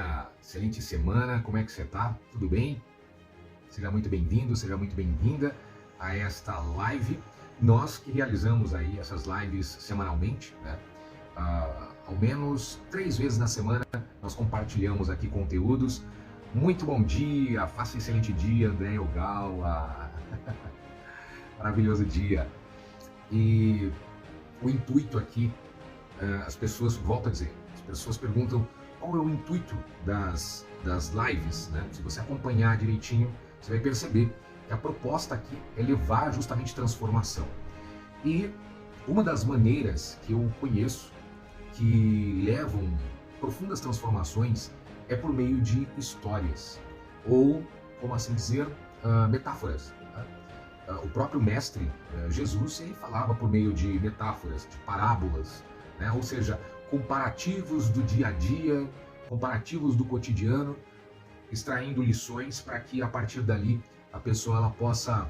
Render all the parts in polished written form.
dia, excelente semana, como é que você tá? Tudo bem? Seja muito bem-vindo, seja muito bem-vinda a esta live. Nós que realizamos aí essas lives semanalmente, né? Ao menos 3 vezes na semana nós compartilhamos aqui conteúdos. Muito bom dia, faça um excelente dia, André Ogawa. Maravilhoso dia. E o intuito aqui, as pessoas, volto a dizer, as pessoas perguntam qual é o intuito das lives, né? Se você acompanhar direitinho, você vai perceber que a proposta aqui é levar justamente transformação. E uma das maneiras que eu conheço que levam profundas transformações é por meio de histórias, ou, como assim dizer, metáforas. O próprio mestre Jesus, ele falava por meio de metáforas, de parábolas, né? Ou seja, comparativos do dia a dia, comparativos do cotidiano, extraindo lições para que a partir dali a pessoa ela possa,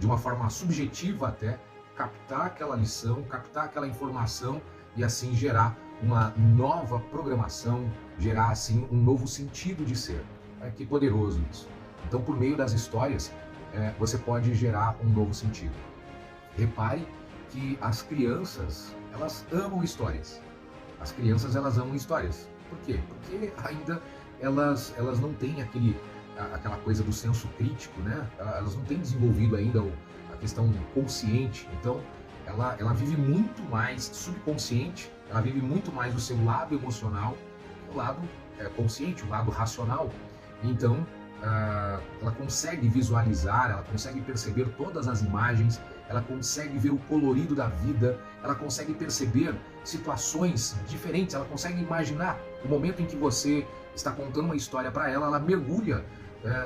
de uma forma subjetiva até, captar aquela lição, captar aquela informação e assim gerar uma nova programação, gerar assim um novo sentido de ser. Que poderoso isso. Então, por meio das histórias, você pode gerar um novo sentido. Repare que as crianças, elas amam histórias. As crianças, elas amam histórias. Por quê? Porque ainda elas não têm aquela coisa do senso crítico, né? Elas não têm desenvolvido ainda a questão consciente. Então, ela vive muito mais subconsciente, ela vive muito mais o seu lado emocional, o lado consciente, o lado racional. Então, ela consegue visualizar, ela consegue perceber todas as imagens, ela consegue ver o colorido da vida, ela consegue perceber situações diferentes, ela consegue imaginar o momento em que você está contando uma história para ela, ela mergulha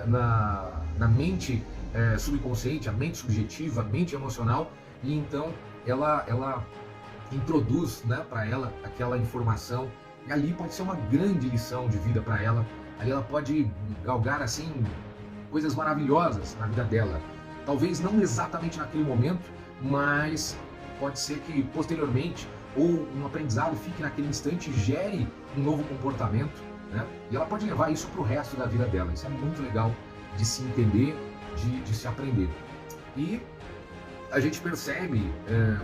na mente subconsciente, a mente subjetiva, a mente emocional, e então ela introduz, né, para ela aquela informação, e ali pode ser uma grande lição de vida para ela. Ali ela pode galgar assim coisas maravilhosas na vida dela. Talvez não exatamente naquele momento, mas pode ser que posteriormente ou um aprendizado fique naquele instante e gere um novo comportamento, né? E ela pode levar isso para o resto da vida dela. Isso é muito legal de se entender, de se aprender. E a gente percebe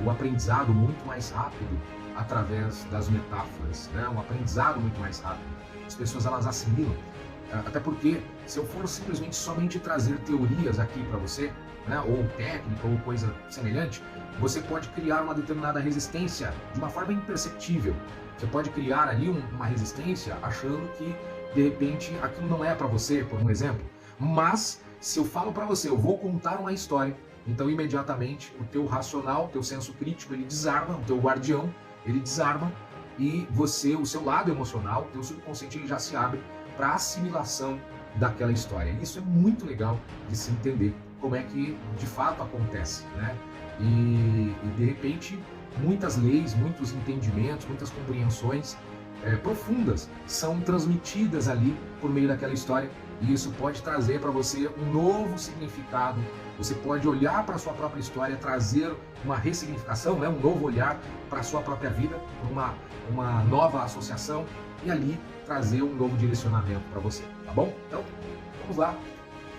o aprendizado muito mais rápido através das metáforas, né? Um aprendizado muito mais rápido. As pessoas elas assimilam, até porque se eu for simplesmente somente trazer teorias aqui para você, né, ou técnica ou coisa semelhante, você pode criar uma determinada resistência de uma forma imperceptível. Você pode criar ali uma resistência achando que de repente aquilo não é para você, por um exemplo. Mas se eu falo para você, eu vou contar uma história, então imediatamente o teu racional, o teu senso crítico, ele desarma, o teu guardião, ele desarma, e você, o seu lado emocional, o teu subconsciente, ele já se abre para a assimilação daquela história. Isso é muito legal de se entender como é que de fato acontece, né? E de repente muitas leis, muitos entendimentos, muitas compreensões profundas são transmitidas ali por meio daquela história, e isso pode trazer para você um novo significado. Você pode olhar para a sua própria história, trazer uma ressignificação, né? Um novo olhar para a sua própria vida, uma nova associação, e ali trazer um novo direcionamento para você, tá bom? Então, vamos lá.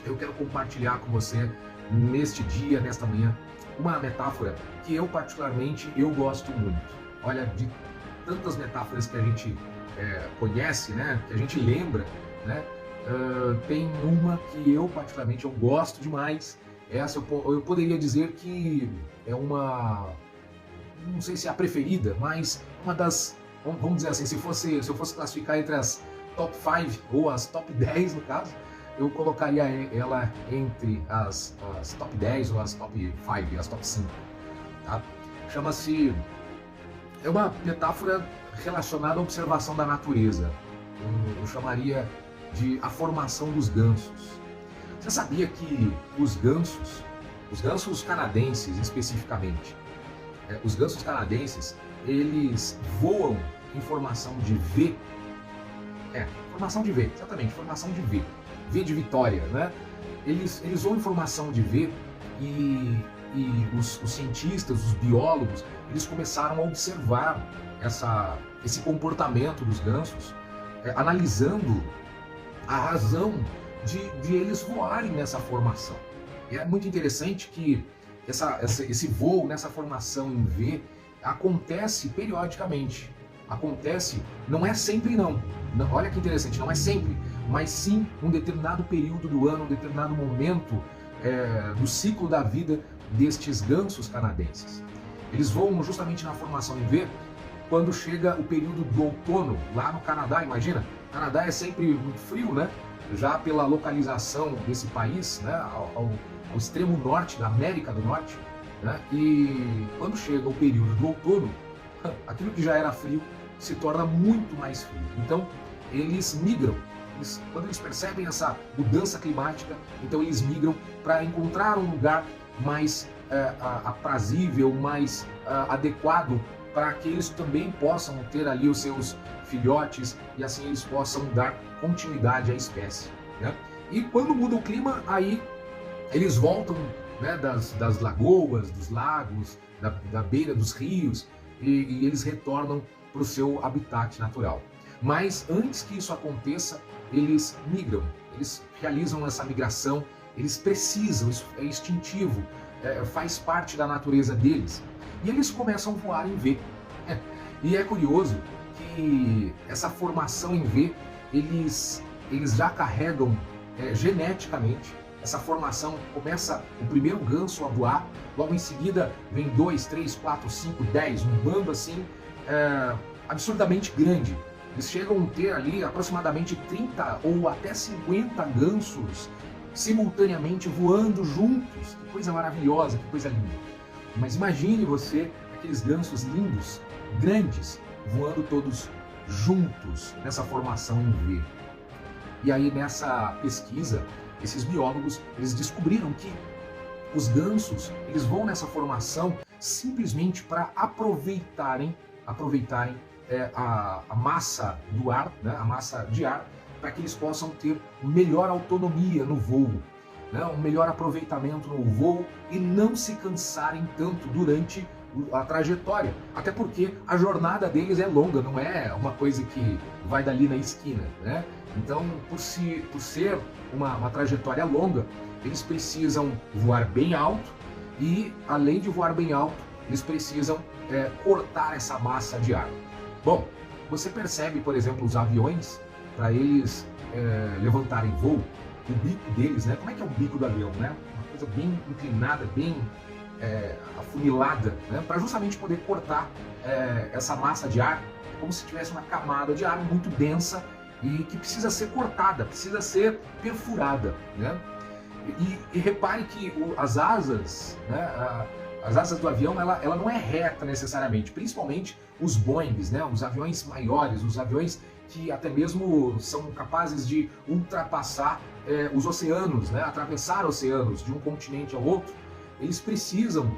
Eu quero compartilhar com você neste dia, nesta manhã, uma metáfora que eu particularmente gosto muito. Olha, de tantas metáforas que a gente conhece, né? Que a gente lembra, né? Tem uma que eu particularmente gosto demais. Essa eu poderia dizer que é uma, não sei se é a preferida, mas uma das, vamos dizer assim, se eu fosse classificar entre as top 5 ou as top 10 no caso, eu colocaria ela entre as top 10 ou as top 5, as top 5, tá? É uma metáfora relacionada à observação da natureza. Eu chamaria de a formação dos gansos. Você sabia que os gansos canadenses especificamente, os gansos canadenses, eles voam em formação de V? Formação de V, exatamente, formação de V. V de vitória, né? Eles voam em formação de V, e os cientistas, os biólogos, eles começaram a observar esse comportamento dos gansos analisando a razão de eles voarem nessa formação. E é muito interessante que esse voo nessa formação em V acontece periodicamente. Acontece, não é sempre não. Olha que interessante, não é sempre, mas sim um determinado período do ano, um determinado momento do ciclo da vida destes gansos canadenses. Eles voam justamente na formação em V quando chega o período do outono, lá no Canadá, imagina. O Canadá é sempre muito frio, né? Já pela localização desse país, né? ao extremo norte da América do Norte, né? E quando chega o período do outono, aquilo que já era frio se torna muito mais frio. Então, eles migram. Quando eles percebem essa mudança climática, então eles migram para encontrar um lugar mais aprazível, mais adequado, para que eles também possam ter ali os seus filhotes e assim eles possam dar continuidade à espécie, né? E quando muda o clima, aí eles voltam, né, das lagoas, dos lagos, da beira dos rios, e eles retornam para o seu habitat natural. Mas antes que isso aconteça, eles migram, eles realizam essa migração, eles precisam, isso é instintivo, faz parte da natureza deles. E eles começam a voar em V. E é curioso que essa formação em V, eles já carregam geneticamente. Essa formação começa o primeiro ganso a voar, logo em seguida vem 2, 3, 4, 5, 10, um bando assim absurdamente grande. Eles chegam a ter ali aproximadamente 30 ou até 50 gansos simultaneamente voando juntos. Que coisa maravilhosa, que coisa linda. Mas imagine você aqueles gansos lindos, grandes, voando todos juntos nessa formação em V. E aí nessa pesquisa, esses biólogos eles descobriram que os gansos eles vão nessa formação simplesmente para aproveitarem a massa do ar, né, a massa de ar, para que eles possam ter melhor autonomia no voo, né, um melhor aproveitamento no voo e não se cansarem tanto durante a trajetória. Até porque a jornada deles é longa, não é uma coisa que vai dali na esquina, né? Então, por ser uma trajetória longa, eles precisam voar bem alto e, além de voar bem alto, eles precisam cortar essa massa de ar. Bom, você percebe, por exemplo, os aviões, para eles levantarem voo, o bico deles, né? Como é que é o bico do avião, né? Uma coisa bem inclinada, bem afunilada, né? Para justamente poder cortar essa massa de ar, como se tivesse uma camada de ar muito densa e que precisa ser cortada, precisa ser perfurada, né? E repare que as asas, né? As asas do avião, ela não é reta necessariamente, principalmente os Boeings, né? Os aviões maiores, os aviões que até mesmo são capazes de ultrapassar os oceanos, né? Atravessar oceanos de um continente ao outro. Eles precisam,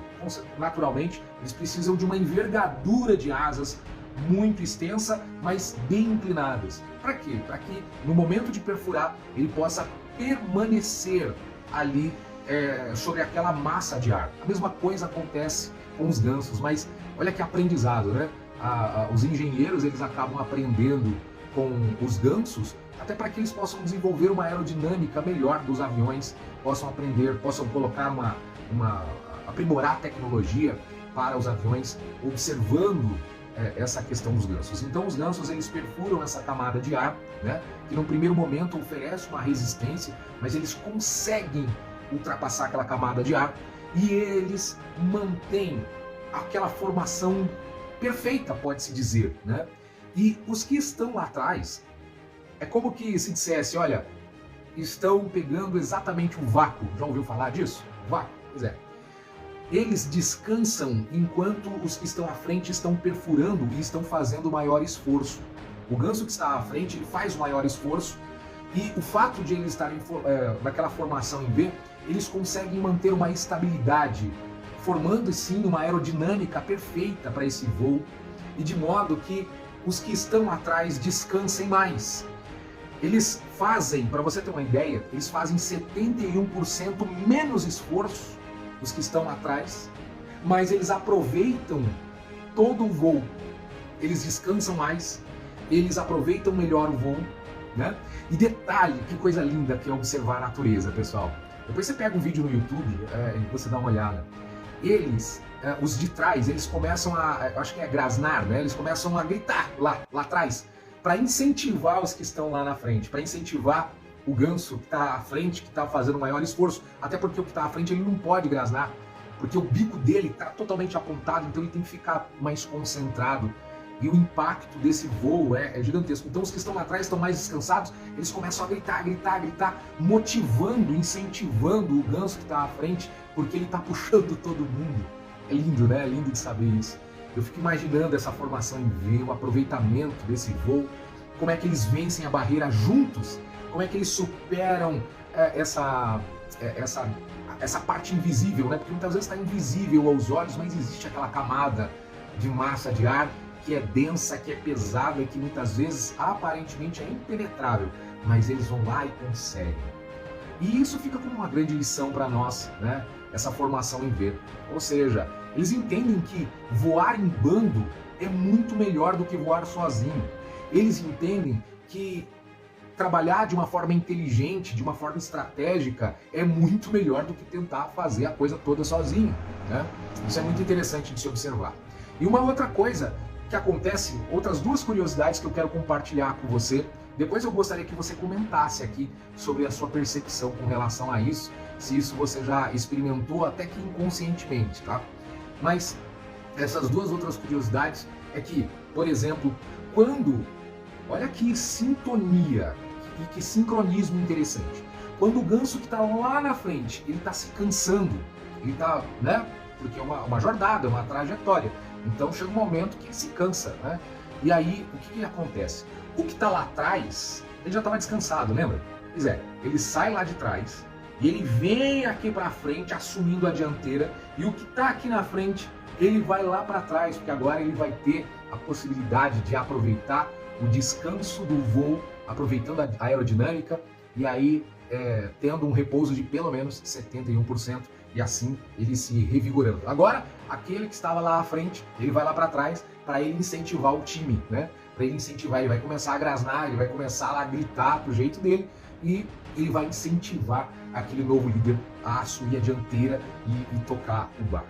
naturalmente, eles precisam de uma envergadura de asas muito extensa, mas bem inclinadas. Para quê? Para que no momento de perfurar ele possa permanecer ali sobre aquela massa de ar. A mesma coisa acontece com os gansos, mas olha que aprendizado, né? Os engenheiros eles acabam aprendendo com os gansos, até para que eles possam desenvolver uma aerodinâmica melhor dos aviões, possam aprender, possam colocar aprimorar a tecnologia para os aviões, observando essa questão dos gansos. Então os gansos eles perfuram essa camada de ar, né, que no primeiro momento oferece uma resistência, mas eles conseguem ultrapassar aquela camada de ar e eles mantêm aquela formação perfeita, pode-se dizer, né? E os que estão lá atrás, é como que se dissesse, olha, estão pegando exatamente um vácuo. Já ouviu falar disso? Vácuo, pois é. Eles descansam enquanto os que estão à frente estão perfurando e estão fazendo o maior esforço. O ganso que está à frente ele faz o maior esforço e o fato de eles estarem naquela formação em V, eles conseguem manter uma estabilidade, formando sim uma aerodinâmica perfeita para esse voo e de modo que os que estão atrás descansem mais. Eles fazem, para você ter uma ideia, eles fazem 71% menos esforço os que estão atrás, mas eles aproveitam todo o voo, eles descansam mais eles aproveitam melhor o voo, né? E detalhe, que coisa linda que é observar a natureza, pessoal. Depois você pega um vídeo no YouTube e você dá uma olhada. Eles, os de trás, eles começam acho que é grasnar, né? Eles começam a gritar lá atrás, para incentivar os que estão lá na frente, para incentivar o ganso que está à frente, que está fazendo o maior esforço. Até porque o que está à frente ele não pode grasnar, porque o bico dele está totalmente apontado, então ele tem que ficar mais concentrado. E o impacto desse voo é gigantesco. Então os que estão lá atrás estão mais descansados, eles começam a gritar, motivando, incentivando o ganso que está à frente, porque ele está puxando todo mundo. É lindo, né? É lindo de saber isso. Eu fico imaginando essa formação em V, o aproveitamento desse voo, como é que eles vencem a barreira juntos, como é que eles superam essa parte invisível, né? Porque muitas vezes está invisível aos olhos, mas existe aquela camada de massa de ar que é densa, que é pesada e que muitas vezes aparentemente é impenetrável, mas eles vão lá e conseguem. E isso fica como uma grande lição para nós, né? Essa formação em V. Ou seja, eles entendem que voar em bando é muito melhor do que voar sozinho. Eles entendem que trabalhar de uma forma inteligente, de uma forma estratégica, é muito melhor do que tentar fazer a coisa toda sozinho, né? Isso é muito interessante de se observar. E uma outra coisa que acontece, outras duas curiosidades que eu quero compartilhar com você. Depois eu gostaria que você comentasse aqui sobre a sua percepção com relação a isso, se isso você já experimentou até que inconscientemente, tá? Mas essas duas outras curiosidades é que, por exemplo, olha que sintonia e que sincronismo interessante. Quando o ganso que está lá na frente, ele está se cansando, ele está, né? Porque é uma jornada, uma trajetória. Então chega um momento que ele se cansa, né? E aí, o que acontece? O que está lá atrás, ele já estava descansado, lembra? Pois é, ele sai lá de trás e ele vem aqui para frente assumindo a dianteira, e o que está aqui na frente, ele vai lá para trás, porque agora ele vai ter a possibilidade de aproveitar o descanso do voo, aproveitando a aerodinâmica e aí tendo um repouso de pelo menos 71%. E assim ele se revigorando. Agora, aquele que estava lá à frente, ele vai lá para trás para ele incentivar o time, né? Para ele incentivar, ele vai começar a grasnar, ele vai começar a gritar do jeito dele e ele vai incentivar aquele novo líder a assumir a dianteira e tocar o barco.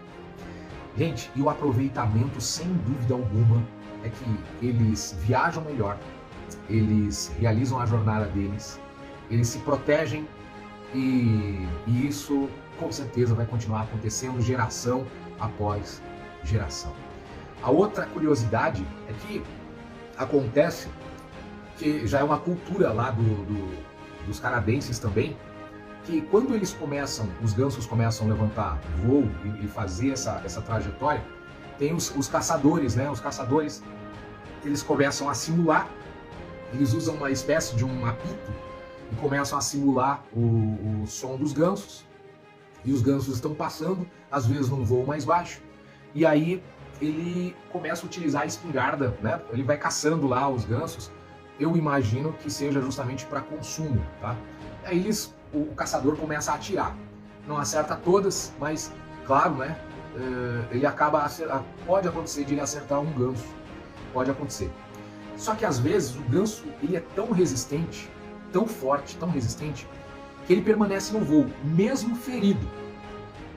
Gente, e o aproveitamento, sem dúvida alguma, é que eles viajam melhor, eles realizam a jornada deles, eles se protegem e isso com certeza vai continuar acontecendo geração após geração. A outra curiosidade é que acontece que já é uma cultura lá dos canadenses também, que quando eles começam, os gansos começam a levantar voo e fazer essa trajetória, tem os caçadores, né? Os caçadores, eles começam a simular, eles usam uma espécie de um apito e começam a simular o som dos gansos. E os gansos estão passando, às vezes num voo mais baixo, e aí ele começa a utilizar a espingarda, né? Ele vai caçando lá os gansos, eu imagino que seja justamente para consumo, tá? Aí o caçador começa a atirar, não acerta todas, mas claro, né? Ele acaba, pode acontecer de ele acertar um ganso, pode acontecer. Só que às vezes o ganso ele é tão resistente, tão forte, tão resistente, que ele permanece no voo, mesmo ferido.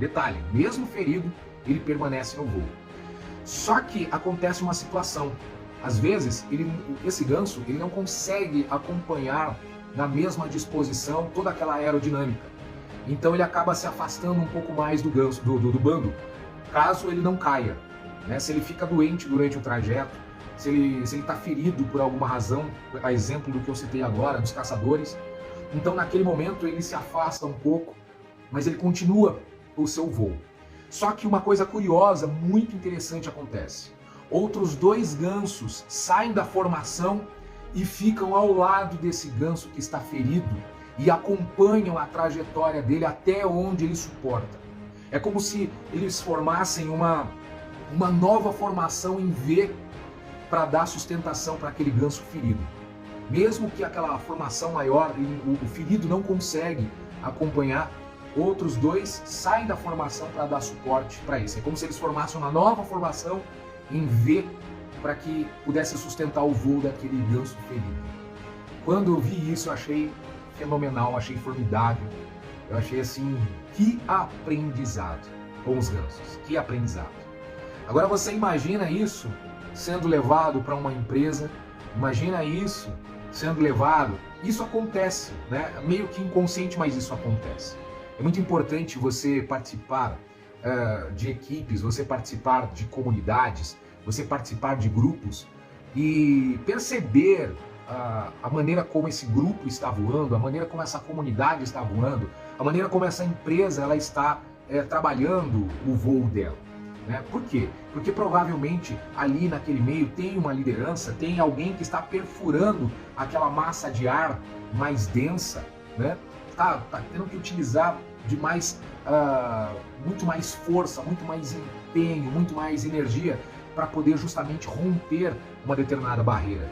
Detalhe, mesmo ferido, ele permanece no voo. Só que acontece uma situação. Às vezes, esse ganso ele não consegue acompanhar na mesma disposição toda aquela aerodinâmica. Então ele acaba se afastando um pouco mais do ganso, do bando, caso ele não caia, né? Se ele fica doente durante o trajeto, se ele está ferido por alguma razão, a exemplo do que eu citei agora, dos caçadores, então naquele momento ele se afasta um pouco, mas ele continua o seu voo. Só que uma coisa curiosa, muito interessante acontece. Outros dois gansos saem da formação e ficam ao lado desse ganso que está ferido e acompanham a trajetória dele até onde ele suporta. É como se eles formassem uma nova formação em V para dar sustentação para aquele ganso ferido. Mesmo que aquela formação maior, o ferido não consegue acompanhar, outros dois saem da formação para dar suporte para isso. É como se eles formassem uma nova formação em V para que pudesse sustentar o voo daquele ganso ferido. Quando eu vi isso, eu achei fenomenal, achei formidável. Eu achei assim, que aprendizado com os gansos, que aprendizado. Agora você imagina isso sendo levado para uma empresa, imagina isso sendo levado, isso acontece, né? Meio que inconsciente, mas isso acontece. É muito importante você participar de equipes, você participar de comunidades, você participar de grupos e perceber a maneira como esse grupo está voando, a maneira como essa comunidade está voando, a maneira como essa empresa ela está trabalhando o voo dela. Né? Por quê? Porque provavelmente ali naquele meio tem uma liderança, tem alguém que está perfurando aquela massa de ar mais densa, né? Tá tendo que utilizar de muito mais força, muito mais empenho, muito mais energia para poder justamente romper uma determinada barreira.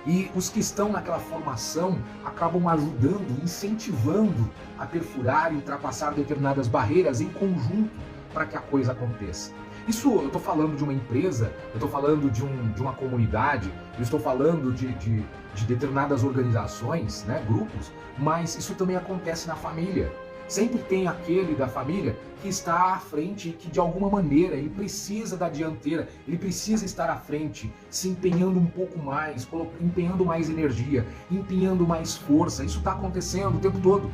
E os que estão naquela formação acabam ajudando, incentivando a perfurar e ultrapassar determinadas barreiras em conjunto para que a coisa aconteça. Isso eu estou falando de uma empresa, eu estou falando de uma comunidade, eu estou falando de determinadas organizações, né, grupos, mas isso também acontece na família. Sempre tem aquele da família que está à frente e que de alguma maneira ele precisa da dianteira, ele precisa estar à frente, se empenhando um pouco mais, empenhando mais energia, empenhando mais força. Isso está acontecendo o tempo todo.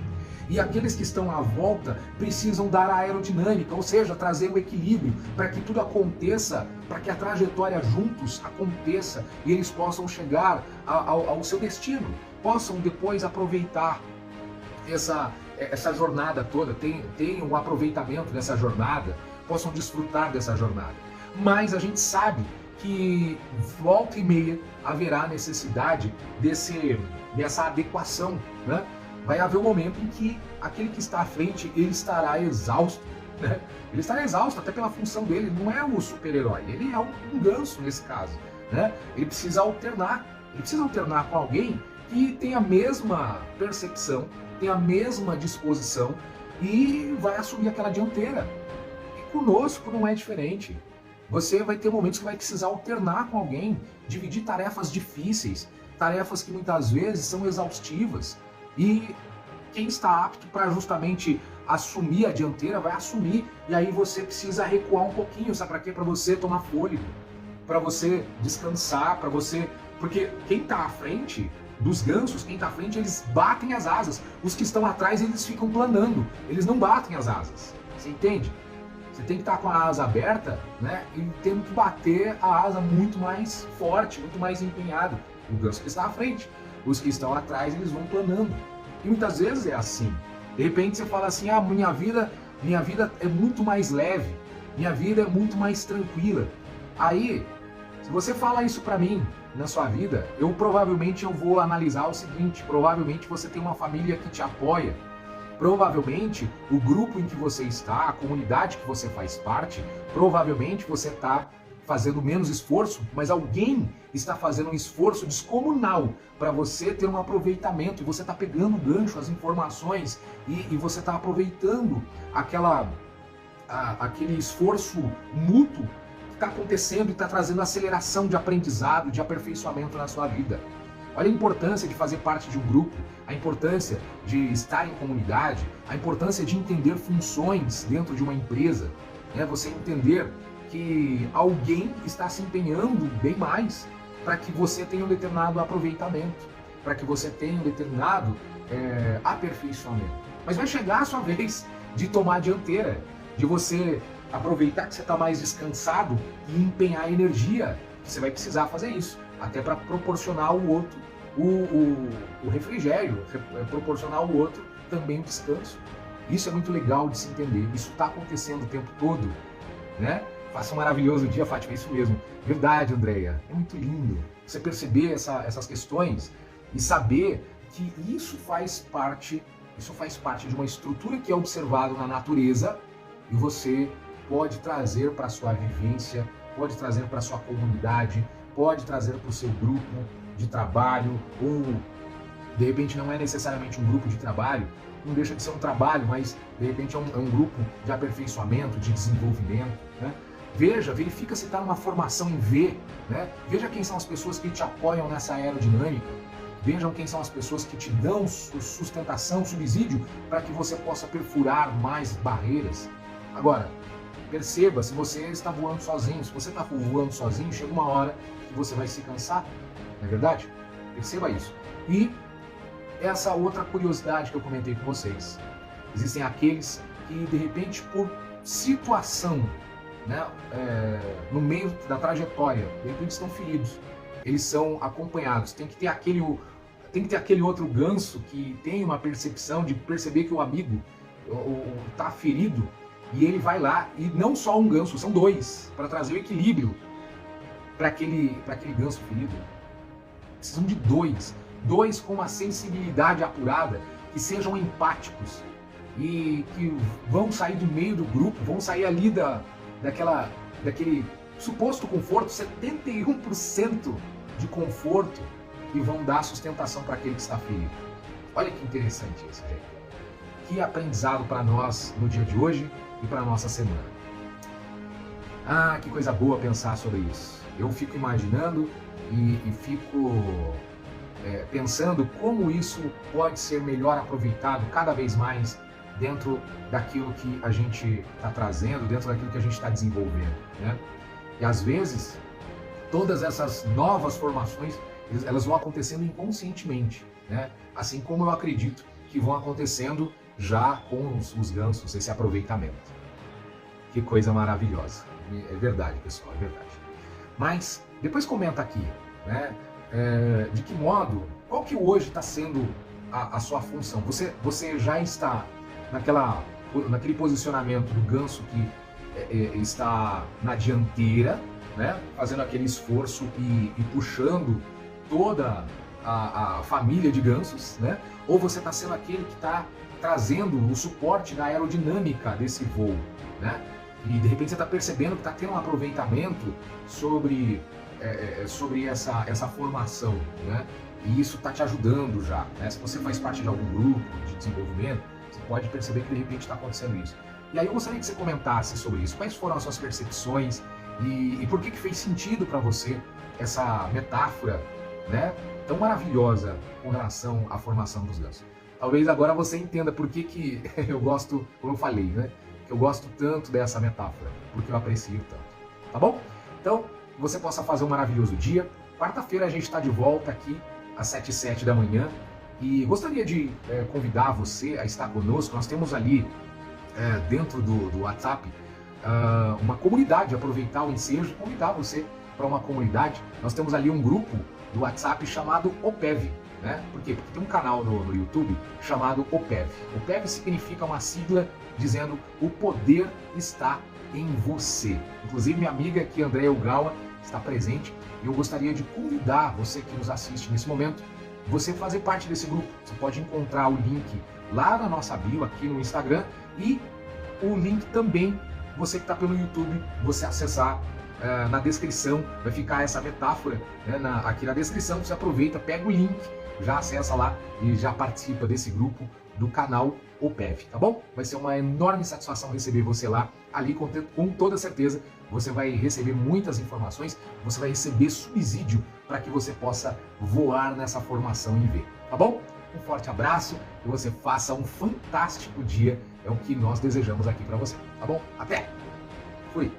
E aqueles que estão à volta precisam dar a aerodinâmica, ou seja, trazer o equilíbrio para que tudo aconteça, para que a trajetória juntos aconteça e eles possam chegar ao seu destino, possam depois aproveitar essa jornada toda, tenham um aproveitamento dessa jornada, possam desfrutar dessa jornada. Mas a gente sabe que volta e meia haverá necessidade dessa adequação, né? Vai haver um momento em que aquele que está à frente, ele estará exausto, né? Ele estará exausto até pela função dele, não é o super-herói, ele é um ganso nesse caso, né? Ele precisa alternar com alguém que tem a mesma percepção, tem a mesma disposição e vai assumir aquela dianteira. E conosco não é diferente. Você vai ter momentos que vai precisar alternar com alguém, dividir tarefas difíceis, tarefas que muitas vezes são exaustivas. E quem está apto para justamente assumir a dianteira vai assumir. E aí você precisa recuar um pouquinho, sabe para quê? Para você tomar fôlego, para você descansar, para você... Porque quem está à frente dos gansos, quem está à frente, eles batem as asas. Os que estão atrás, eles ficam planando. Eles não batem as asas. Você entende? Você tem que estar com a asa aberta, né? E tendo que bater a asa muito mais forte, muito mais empenhado. O ganso que está à frente. Os que estão atrás, eles vão planando. E muitas vezes é assim. De repente você fala assim, minha vida é muito mais leve, minha vida é muito mais tranquila. Aí, se você fala isso pra mim, na sua vida, provavelmente eu vou analisar o seguinte, provavelmente você tem uma família que te apoia, provavelmente o grupo em que você está, a comunidade que você faz parte, provavelmente você está fazendo menos esforço, mas alguém está fazendo um esforço descomunal para você ter um aproveitamento, e você está pegando o gancho, as informações, e você está aproveitando aquele esforço mútuo que está acontecendo e está trazendo aceleração de aprendizado, de aperfeiçoamento na sua vida. Olha a importância de fazer parte de um grupo, a importância de estar em comunidade, a importância de entender funções dentro de uma empresa, né? Você entender que alguém está se empenhando bem mais para que você tenha um determinado aproveitamento, para que você tenha um determinado aperfeiçoamento. Mas vai chegar a sua vez de tomar a dianteira, de você aproveitar que você está mais descansado e empenhar energia, que você vai precisar fazer isso, até para proporcionar ao outro o refrigério, proporcionar ao outro também o descanso. Isso é muito legal de se entender, isso está acontecendo o tempo todo, né? Faça um maravilhoso dia, Fátima, é isso mesmo. Verdade, Andréia, é muito lindo você perceber essas questões e saber que isso faz parte de uma estrutura que é observada na natureza e você pode trazer para a sua vivência, pode trazer para a sua comunidade, pode trazer para o seu grupo de trabalho, ou de repente não é necessariamente um grupo de trabalho, não deixa de ser um trabalho, mas de repente é um grupo de aperfeiçoamento, de desenvolvimento, né? verifica se está numa formação em V, né? Veja quem são as pessoas que te apoiam nessa aerodinâmica, vejam quem são as pessoas que te dão sustentação, subsídio, para que você possa perfurar mais barreiras. Agora, perceba se você está voando sozinho. Se você está voando sozinho, chega uma hora que você vai se cansar, não é verdade? Perceba isso. E essa outra curiosidade que eu comentei com vocês. Existem aqueles que, de repente, por situação, né, no meio da trajetória, de repente estão feridos. Eles são acompanhados. Tem que ter aquele outro ganso que tem uma percepção de perceber que o amigo está ferido, e ele vai lá, e não só um ganso, são dois, para trazer o equilíbrio para aquele ganso ferido. Precisam de dois com uma sensibilidade apurada, que sejam empáticos e que vão sair do meio do grupo, vão sair ali daquele suposto conforto, 71% de conforto, e vão dar sustentação para aquele que está ferido. Olha que interessante isso, gente. Que aprendizado para nós no dia de hoje e para a nossa semana. Ah, que coisa boa pensar sobre isso. Eu fico imaginando e fico pensando como isso pode ser melhor aproveitado cada vez mais dentro daquilo que a gente está trazendo, dentro daquilo que a gente está desenvolvendo, né? E às vezes, todas essas novas formações, elas vão acontecendo inconscientemente, né? Assim como eu acredito que vão acontecendo já com os gansos, esse aproveitamento. Que coisa maravilhosa. É verdade, pessoal, é verdade. Mas, depois comenta aqui, né? De que modo, qual que hoje está sendo a sua função? Você já está naquele posicionamento do ganso que está na dianteira, né? Fazendo aquele esforço e puxando toda a família de gansos, né? Ou você está sendo aquele que está trazendo o suporte da aerodinâmica desse voo, né? E de repente você está percebendo que está tendo um aproveitamento sobre essa formação, né? E isso está te ajudando já, né? Se você faz parte de algum grupo de desenvolvimento, você pode perceber que de repente está acontecendo isso. E aí eu gostaria que você comentasse sobre isso. Quais foram as suas percepções e por que fez sentido para você essa metáfora, né, tão maravilhosa com relação à formação dos gansos? Talvez agora você entenda por que eu gosto, como eu falei, né? Que eu gosto tanto dessa metáfora, porque eu aprecio tanto. Tá bom? Então, que você possa fazer um maravilhoso dia. Quarta-feira a gente está de volta aqui às 7h07 da manhã. E gostaria de convidar você a estar conosco. Nós temos ali, dentro do WhatsApp, uma comunidade, aproveitar o ensejo e convidar você para uma comunidade. Nós temos ali um grupo do WhatsApp chamado OPEV, né? Por quê? Porque tem um canal no YouTube chamado OPEV. OPEV significa uma sigla dizendo o poder está em você. Inclusive minha amiga aqui, Andréa Ugawa, está presente e eu gostaria de convidar você que nos assiste nesse momento, você fazer parte desse grupo. Você pode encontrar o link lá na nossa bio, aqui no Instagram, e o link também, você que está pelo YouTube, você acessar na descrição, vai ficar essa metáfora, né, aqui na descrição. Você aproveita, pega o link, já acessa lá e já participa desse grupo do canal OPEV, tá bom? Vai ser uma enorme satisfação receber você lá. Ali, com toda certeza, você vai receber muitas informações, você vai receber subsídio para que você possa voar nessa formação em V, tá bom? Um forte abraço, que você faça um fantástico dia, é o que nós desejamos aqui para você, tá bom? Até! Fui!